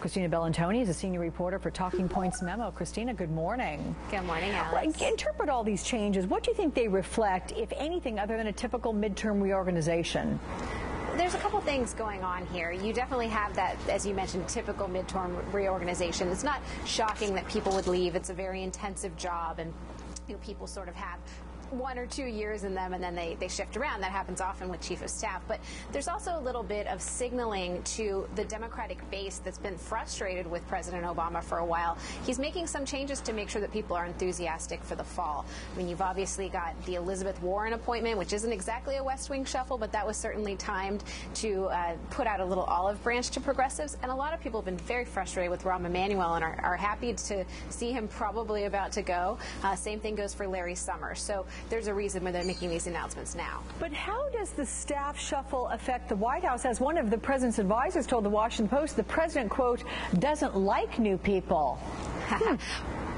Christina Bellantoni is a senior reporter for Talking Points Memo. Christina, good morning. Good morning, Alex. Interpret all these changes. What do you think they reflect, if anything, other than a typical midterm reorganization? There's a couple things going on here. You definitely have that, as you mentioned, typical midterm reorganization. It's not shocking that people would leave. It's a very intensive job, and people sort of have 1 or 2 years in them, and then they shift around. That happens often with chief of staff. But there's also a little bit of signaling to the Democratic base that's been frustrated with President Obama for a while. He's making some changes to make sure that people are enthusiastic for the fall. I mean, you've obviously got the Elizabeth Warren appointment, which isn't exactly a West Wing shuffle, but that was certainly timed to put out a little olive branch to progressives. And a lot of people have been very frustrated with Rahm Emanuel and are happy to see him probably about to go. Same thing goes for Larry Summers. So there's a reason why they're making these announcements now. But how does the staff shuffle affect the White House? As one of the president's advisors told the Washington Post, the president, quote, doesn't like new people.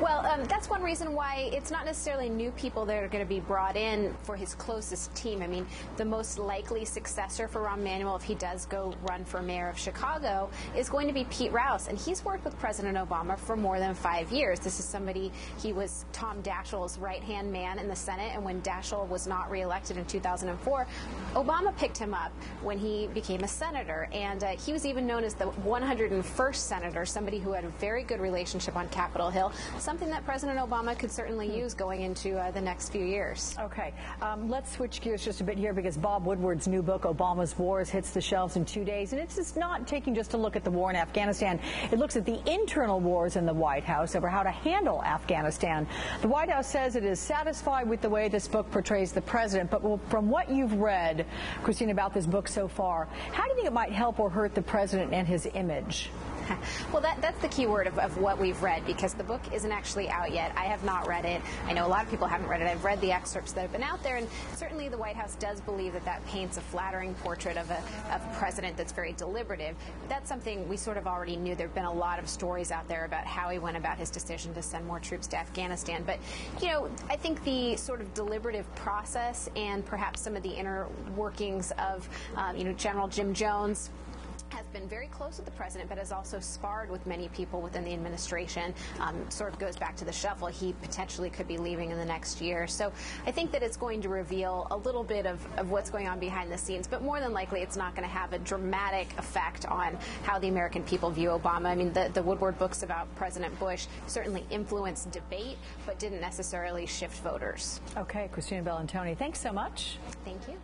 Well, that's one reason why it's not necessarily new people that are going to be brought in for his closest team. I mean, the most likely successor for Rahm Emanuel, if he does go run for mayor of Chicago, is going to be Pete Rouse. And he's worked with President Obama for more than 5 years. This is somebody, he was Tom Daschle's right-hand man in the Senate. And when Daschle was not reelected in 2004, Obama picked him up when he became a senator. And he was even known as the 101st senator, somebody who had a very good relationship on Capitol Hill. Something that President Obama could certainly use going into the next few years. Okay. Let's switch gears just a bit here, because Bob Woodward's new book, Obama's Wars, hits the shelves in 2 days. And it's just not taking just a look at the war in Afghanistan. It looks at the internal wars in the White House over how to handle Afghanistan. The White House says it is satisfied with the way this book portrays the president. But from what you've read, Christina, about this book so far, how do you think it might help or hurt the president and his image? Well, that's the key word of what we've read, because the book isn't actually out yet. I have not read it. I know a lot of people haven't read it. I've read the excerpts that have been out there, and certainly the White House does believe that that paints a flattering portrait of a president that's very deliberative. That's something we sort of already knew. There have been a lot of stories out there about how he went about his decision to send more troops to Afghanistan. But, I think the sort of deliberative process and perhaps some of the inner workings of, General Jim Jones has been very close with the president, but has also sparred with many people within the administration. Sort of goes back to the shuffle. He potentially could be leaving in the next year. So I think that it's going to reveal a little bit of what's going on behind the scenes, but more than likely it's not going to have a dramatic effect on how the American people view Obama. I mean, the Woodward books about President Bush certainly influenced debate, but didn't necessarily shift voters. Okay, Christina Bellantoni, thanks so much. Thank you.